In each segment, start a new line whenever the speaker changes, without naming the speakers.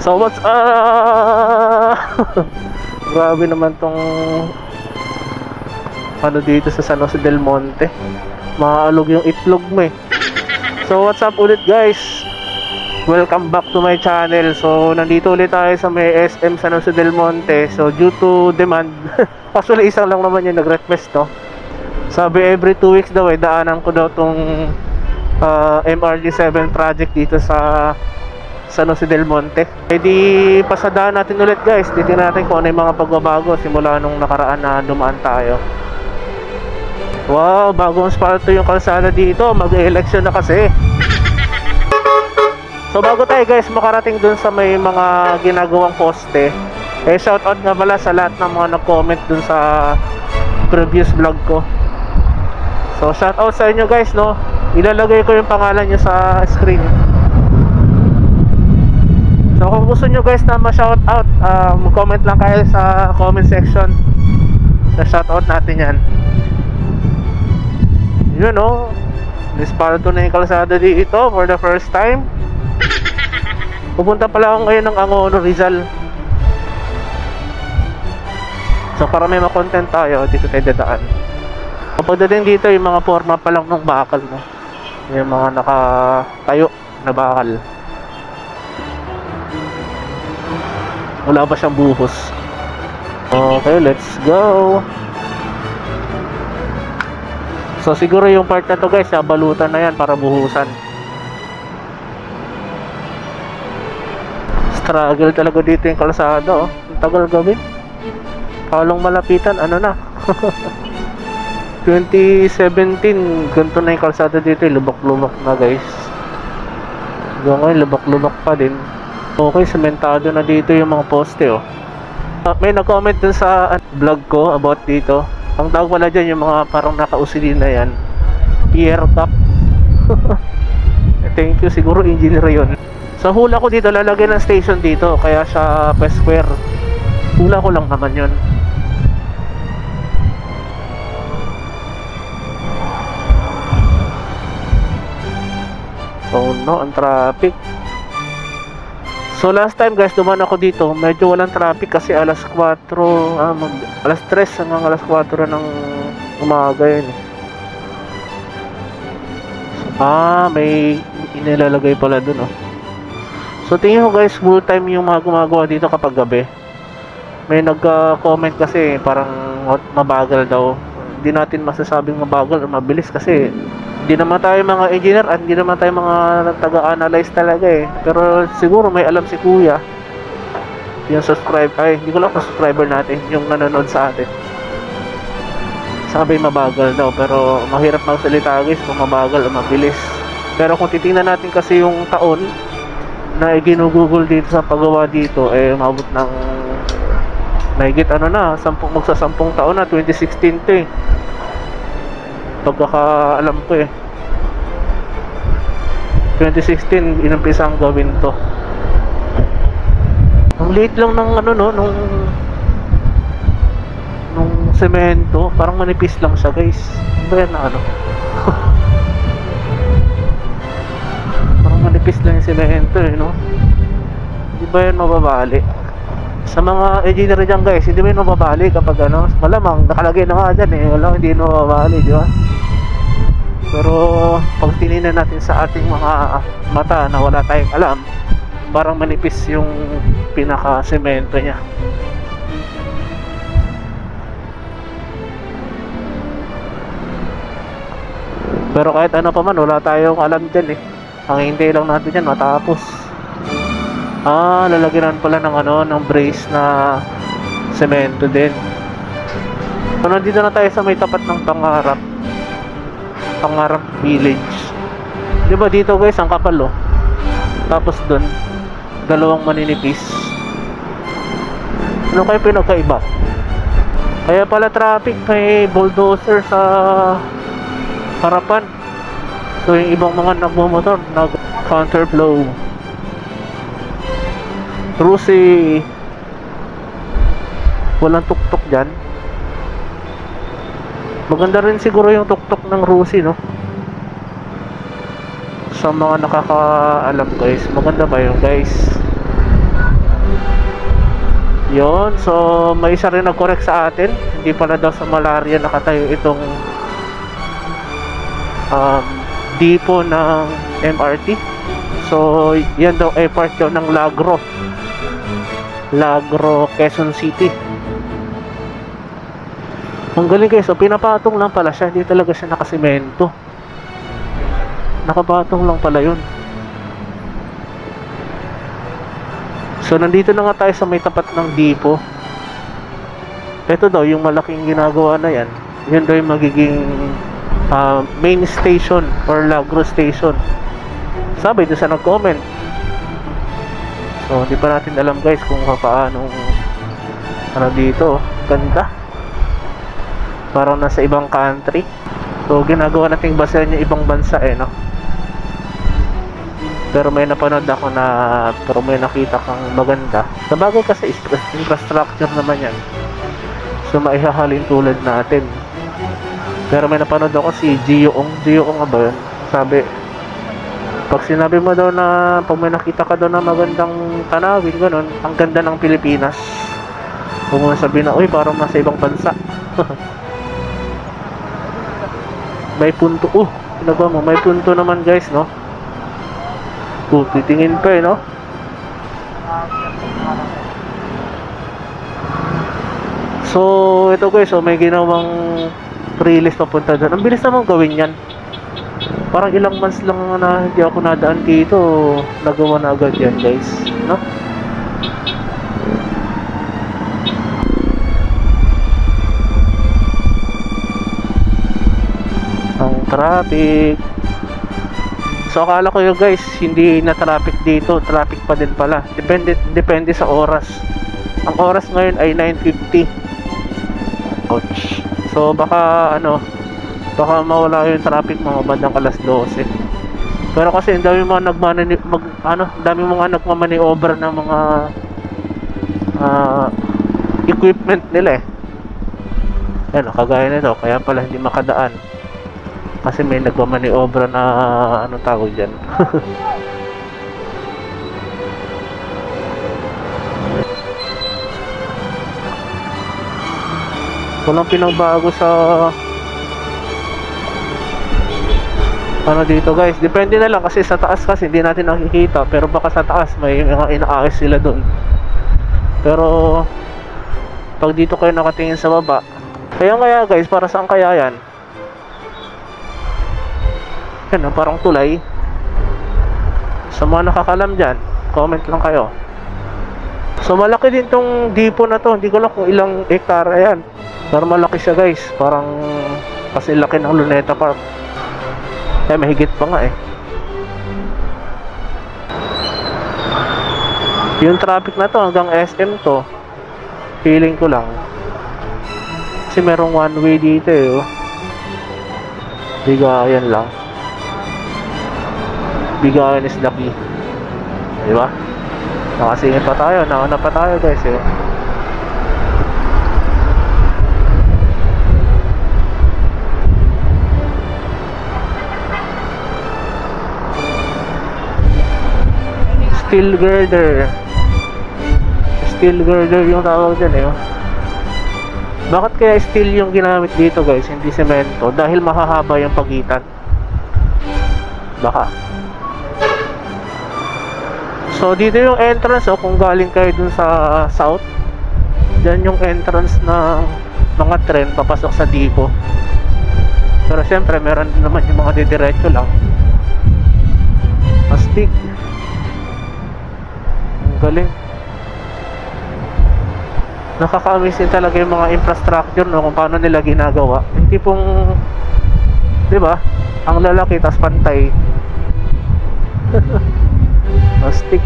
So what's grabe naman tong ano dito sa San Jose del Monte. Maalog yung itlog mo eh. So what's up ulit guys? Welcome back to my channel. So nandito ulit tayo sa may SM San Jose del Monte. So due to demand actually isang lang naman yung nag-request, no? Sabi every 2 weeks daw daanan ko daw tong MRG7 project dito sa San Jose del Monte. E di pasadaan natin ulit guys. Titingnan natin kung ano yung mga pagbabago simula nung nakaraan na dumaan tayo. Wow, bagong asfalto yung kalsada dito. Mag-election na kasi. So bago tayo guys makarating dun sa may mga ginagawang poste, shoutout nga pala sa lahat ng mga nag-comment dun sa previous vlog ko. So shoutout sa inyo guys, no. Ilalagay ko yung pangalan nyo sa screen. So kung gusto nyo guys na ma-shoutout, mag-comment lang kayo sa comment section. So shoutout natin yan. Yun, no. Nispalto na yung kalsada dito for the first time. Pupunta pala ako ngayon ng Angono, Rizal. So para may ma-content tayo, dito tayo dadaan. Pagdating dito yung mga forma pa lang ng bakal, no? Yung mga nakatayo na bakal. Wala pa siyang buhos. Okay, let's go. So siguro yung part na to guys, balutan na yan para buhusan. Struggle talaga dito yung kalsada, oh. Ang tagal gawin. Kalong malapitan, ano na. 2017, ganito na yung kalsada dito, lubak-lubak na guys. Hanggang ngayon, lubak-lubak pa din. Okay, sementado na dito yung mga poste, oh. May nag-comment dun sa vlog ko about dito. Ang tawag pala dyan, yung mga parang nakausilin na yan, ear cup. Thank you, siguro engineer yun. Sa hula ko dito, lalagay ng station dito, kaya siya pa-square. Hula ko lang naman yun. Oh no, ang traffic. So last time guys, duman ako dito, medyo walang traffic kasi alas 4, alas 3 hanggang alas 4 ng umaga yun. May inilalagay pala dun, oh. So tingin ko guys, full time yung mga gumagawa dito kapag gabi. May nag-comment kasi parang mabagal daw. Hindi natin masasabing mabagal o mabilis kasi hindi naman tayo mga engineer at hindi naman tayo mga taga-analyze talaga eh. Pero siguro may alam si kuya, yung hindi ko lang subscriber natin, yung nanonood sa atin. Sabi mabagal daw, pero mahirap magsalita guys kung mabagal o mabilis. Pero kung titingnan natin kasi yung taon na ginugugol dito sa paggawa dito, mabot ng mahigit magsa 10 taon na, 2016 to eh. Pagkakaalam ko eh, 2016 inumpisang gawin to. Ang liit lang ng nung semento, parang manipis lang siya guys. Ano ba yan na parang manipis lang yung semento eh, no? Hindi ba yan mababali? Sa mga engineer dyan guys, hindi ba yun mababali kapag malamang nakalagay na nga dyan eh, hindi mababali, di ba? Pero pag tinignan natin sa ating mga mata na wala tayong alam, parang manipis yung pinaka semento niya. Pero kahit ano pa man, wala tayong alam dyan eh. Ang hintay lang natin yan matapos. Lalagyan pala ng brace na semento din. So nandito na tayo sa may tapat ng Pangarap Village. Diba dito guys, ang kapal, oh. Tapos dun, dalawang maninipis. Ano kayo pinagkaiba? Kaya pala traffic, may bulldozer sa harapan. So yung ibang mga nagmumotor nag-counterflow. Rusi, walang tuktok dyan. Maganda rin siguro yung tuktok ng Rusi, no? Sa mga nakakaalam guys, maganda ba yun guys? Yon, so may isa rin nag-correct sa atin. Hindi pala daw sa Malaria nakatayo itong depot ng MRT. So yan daw ay part yun ng Lagro, Quezon City. Ang galing guys, so pinapatong lang pala siya, hindi talaga siya nakasimento. Nakapatong lang pala yun. So nandito na nga tayo sa may tapat ng depot. Ito daw yung malaking ginagawa na yan, yun daw yung magiging main station or Lagro station, sabi doon sa nag-comment. So hindi pa natin alam guys kung paano ano dito. Ganda, parang nasa ibang country. So ginagawa nating basehan yung ibang bansa no. Pero may napanood ako pero may nakita kang maganda. Sabagay kasi infrastructure naman yan, so maihahalin tulad natin. Pero may napanood ako si Gio Ong nga ba yun? Sabi, pag sinabi mo daw na pag may nakita ka daw na magandang tanawin, ganun, ang ganda ng Pilipinas, huwag mo sabihin na, uy, parang nasa ibang bansa. May punto. Ginagawa mo, may punto naman guys, no? Titingin pa no? So ito guys, so may ginawang release papunta doon. Ang bilis naman gawin yan. Parang ilang months lang na hindi ako nadaan dito, nagawa na agad yan guys, no? Ang traffic. So akala ko yun guys, hindi na traffic dito, traffic pa din pala. Depende sa oras. Ang oras ngayon ay 9:50. Ouch. So baka baka mawala yung traffic mga bandang alas 12. Pero kasi ang dami mga dami mga nagmamaniobra ng mga equipment nila Ano, kagaya nito, kaya pala hindi makadaan. Kasi may nagmamaniobra na anong tawag dyan. Walang pinagbago sa dito guys. Depende na lang kasi sa taas kasi hindi natin nakikita, pero baka sa taas may mga inaayos sila dun. Pero pag dito kayo nakatingin sa baba, kaya guys, para saan kaya yan? Yan, parang tulay. Sa mga nakakalam dyan, comment lang kayo. So malaki din tong depot na to. Hindi ko lang kung ilang hektarya yan, pero malaki siya guys. Parang kasi laki ng Luneta Park. Mahigit pa nga Yung traffic na to hanggang SM to, feeling ko lang kasi merong one way dito Bigayan lang. Bigayan is the key, diba? Nakasingit pa tayo, nauna pa tayo guys Steel girder yung tawag dyan Bakit kaya steel yung ginamit dito guys, hindi semento? Dahil mahahaba yung pagitan, baka. So dito yung entrance kung galing kayo dun sa south, dyan yung entrance ng mga tren papasok sa depot. Pero syempre meron din naman yung mga didiretso lang. Astig. Ang galing. Nakaka-amaze din talaga yung mga infrastructure kung paano nila ginagawa. Yung tipong, di ba, ang lalaki tas pantay. Astig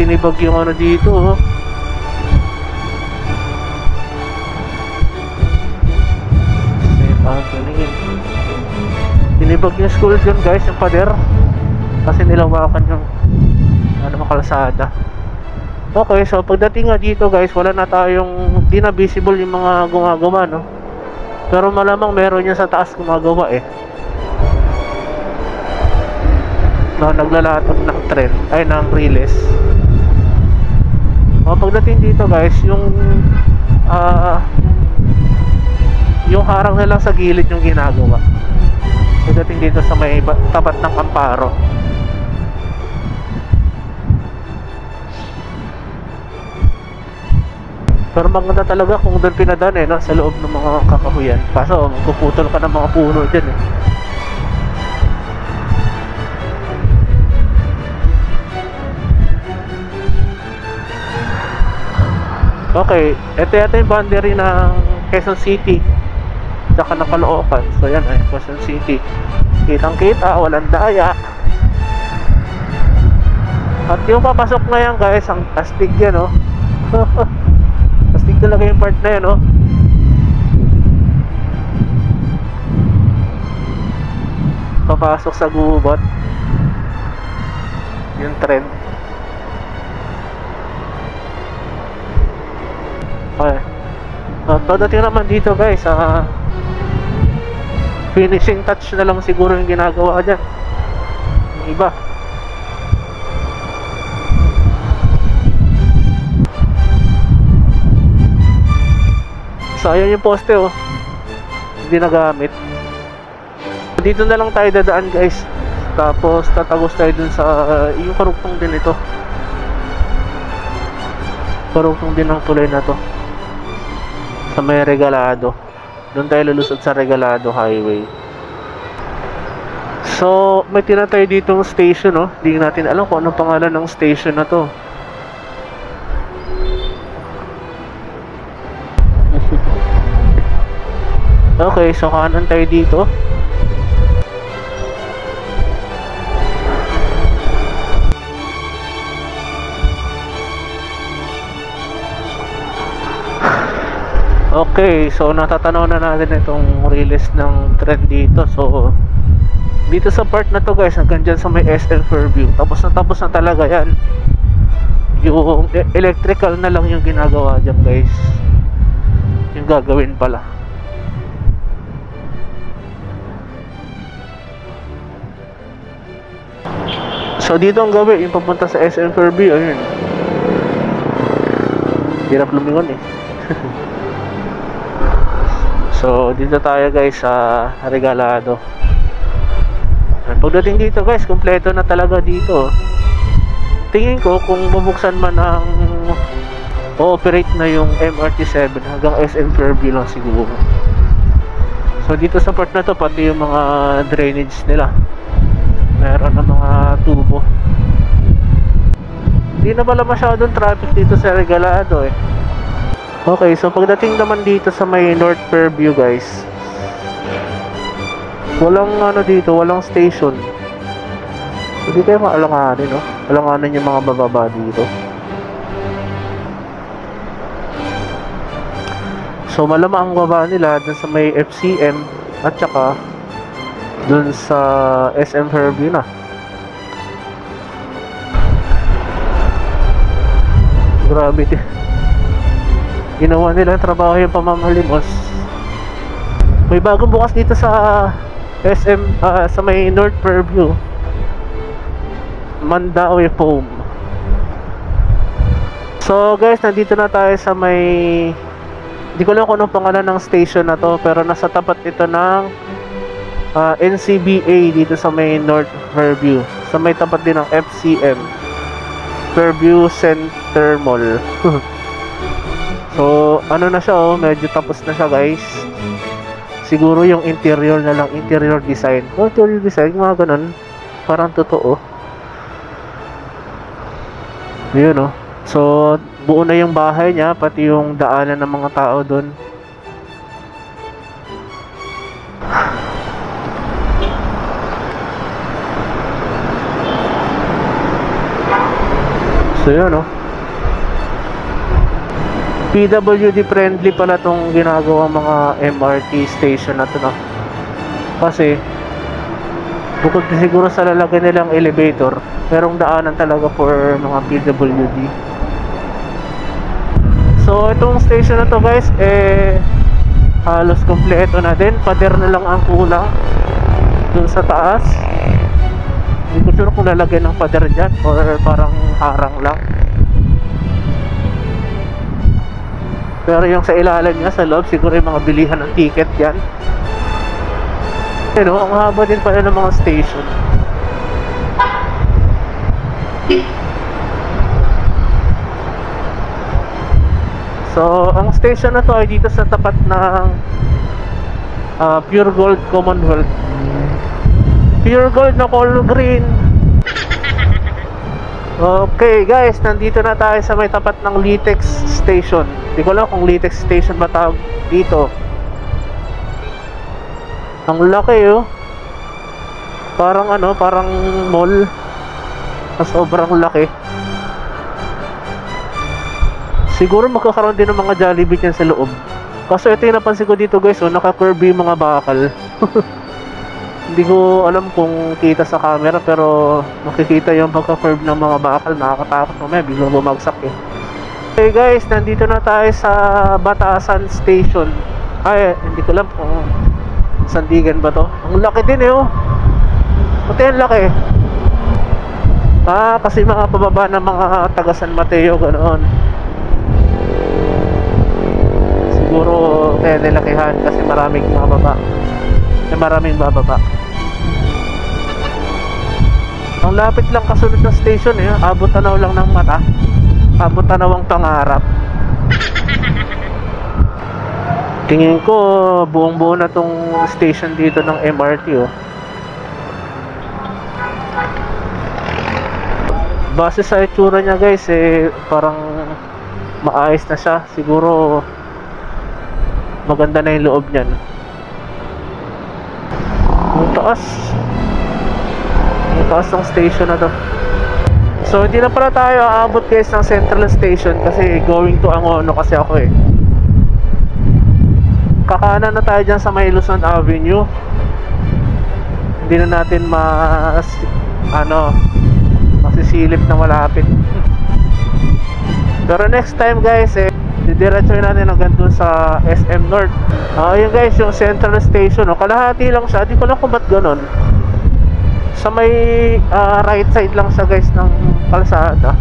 tinibag yung dito tinibag yung school dyan guys, yung pader, kasi nilawakan yung kalsada. Okay, so pagdating nga dito guys, wala na tayong, di na visible yung mga gumagawa pero malamang meron yan sa taas gumagawa na naglalatag ng tren ay ng riles. Pagdating dito guys, yung harang na lang sa gilid yung ginagawa. Pagdating dito sa may tapat ng Amparo. Pero maganda talaga kung doon pinadaan no? Sa loob ng mga kakahuyan. Kaso magpuputol ka ng mga puno dyan Okay, ito yata yung boundary ng Quezon City tsaka ng Caloocan. So yan Quezon City. Kitang kita, walang daya. At yung papasok na yan guys, ang astig yan astig talaga yung part na yan papasok sa gubat yung tren. Okay. Pagdating naman dito guys, finishing touch na lang siguro yung ginagawa dyan yung iba. So ayan yung poste hindi nagamit. Dito na lang tayo dadaan guys, tapos tatagos tayo dun sa yung karugtong din ito, karugtong din ng tulay na to sa may Regalado. Doon tayo lulusot sa Regalado Highway. So may tinatay ditong station hindi natin alam kung anong pangalan ng station na to. Okay, so kanan tayo dito. Okay, so natatanaw na natin itong release ng trend dito. So dito sa part na to guys, hanggang dyan sa may SM Fairview, tapos na talaga yan. Yung electrical na lang yung ginagawa dyan guys, yung gagawin pala. So dito ang gawin, yung papunta sa SM Fairview, ayun. Hirap lumingon So dito tayo guys sa Regalado. Pagdating dito guys, kompleto na talaga dito. Tingin ko kung mabuksan man ang o-operate na yung MRT7 hanggang SM Fairview lang siguro. So dito sa part na to, pati yung mga drainage nila, meron na mga tubo. Hindi na pala masyadong traffic dito sa Regalado Okay, so pagdating naman dito sa may North Fairview guys, walang dito, walang station. So dito yung maalanganin alanganin yung mga bababa dito. So malamang ang baba nila dun sa may FCM at saka dun sa SM Fairview na. Grabe din. Ginawa nila trabaho yung pamamalimos. May bagong bukas dito sa SM sa may North Fairview, Mandaue Foam. So guys, nandito na tayo sa may, hindi ko alam kung anong pangalan ng station na to, pero nasa tapat ito ng NCBA dito sa may North Fairview, sa may tapat din ng FCM, Fairview Center Mall. So ano na siya medyo tapos na siya guys. Siguro yung interior na lang, interior design. Interior design, mga ganun, parang totoo. Yun So buo na yung bahay niya, pati yung daanan ng mga tao doon. So yun PWD friendly pala tong ginagawa mga MRT station na to kasi bukod siguro sa lalagyan nilang elevator, merong daanan talaga for mga PWD. So itong station na to guys halos kompleto na din, pader na lang ang kulang dun sa taas. Hindi ko sure kung lalagyan ng pader dyan or parang harang lang. Pero yung sa ilalim niya, sa loob, siguro yung mga bilihan ng ticket yan. Pero ang haba din pala ng mga station. So, ang station na to ay dito sa tapat ng Pure Gold Commonwealth. Pure Gold na color green. Okay guys, nandito na tayo sa may tapat ng Litex Station. Hindi ko alam kung Litex Station ba tawag dito. Ang laki oh. Parang ano, parang mall. Sobrang laki. Siguro magkakaroon din ng mga Jollibee dyan sa loob. Kaso ito yung napansin ko dito guys, oh, naka-curvy yung mga bakal. Hindi ko alam kung kita sa camera, pero makikita yung pagka-curve ng mga bakal. Nakakatakot mamaya, biglang bumagsak eh. Okay guys, nandito na tayo sa Batasan Station. Ay, hindi ko alam kung Sandigan ba to. Ang laki din eh oh. Pati ang laki. Kasi mga pababa ng mga taga San Mateo, ganoon. Siguro nilakihan kasi maraming mababa. Maraming bababa. Ang lapit lang kasunod ng station eh. Abot tanaw lang ng mata. Abot tanaw ang pangarap. Tingin ko buong buo na tong station dito ng MRT oh. Base sa itsura niya guys eh, parang maayos na siya. Siguro maganda na yung loob niyan. Ang taas ng station na to. So hindi na pala tayo aabot guys ng Central Station kasi going to Angono kasi ako eh. Kakanan na tayo dyan sa may Luzon Avenue. Hindi na natin masisilip na malapit. Pero next time guys eh, didiretsuhin natin hanggang dun sa SM North. Yun guys, yung Central Station kalahati lang siya. Di ko lang kung ba't ganon. Sa may right side lang siya guys ng kalsada.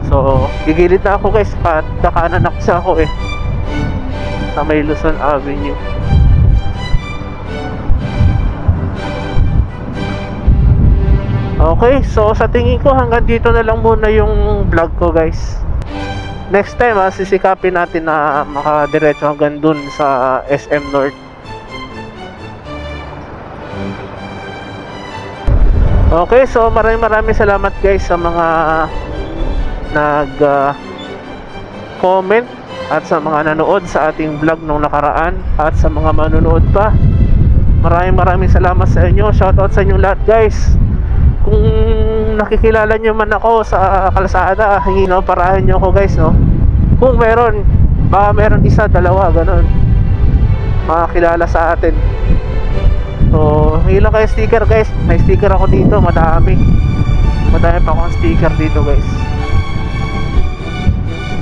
So gigilid na ako guys, kakanan na kasi ako eh sa may Luzon Avenue. Okay, so sa tingin ko hanggang dito na lang muna yung vlog ko guys. Next time sisikapin natin na makadiretso hanggang dun sa SM North. Okay, so maraming salamat guys sa mga nag-comment at sa mga nanood sa ating vlog nung nakaraan at sa mga manonood pa. Maraming salamat sa inyo. Shoutout sa inyo lahat guys. Kung nakikilala nyo man ako sa kalsada, parahan nyo ako guys no. Kung meron, baka meron isa, dalawa, ganun, makakilala sa atin. So, hilang kayo sticker guys. May sticker ako dito, madami pa akong sticker dito guys.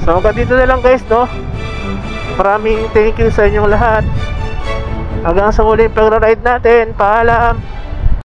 So hanggang dito na lang guys no. Maraming thank you sa inyong lahat. Hanggang sa muling pag-ride natin. Paalam.